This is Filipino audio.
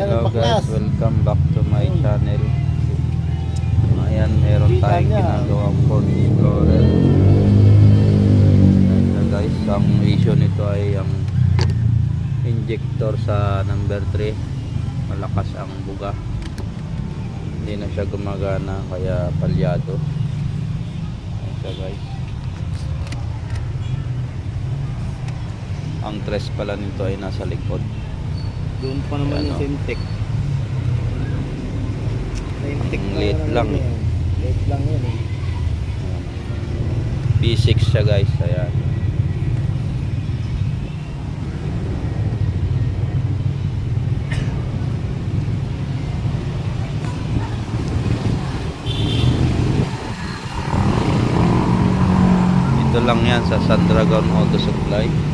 Hello guys, welcome back to my channel. Ayan, meron tayong ginagawang Ford Explorer. Ayan guys, ang issue nito ay ang injector sa number 3. Malakas ang buga. Hindi na siya gumagana, kaya palyado. Ayan siya guys. Ang tres pala nito ay nasa likod. Doon pa naman yung Simtek. Late lang. Late lang yun eh. B6 siya guys. Ayan. Ito lang yan sa Sandragon Auto Supply.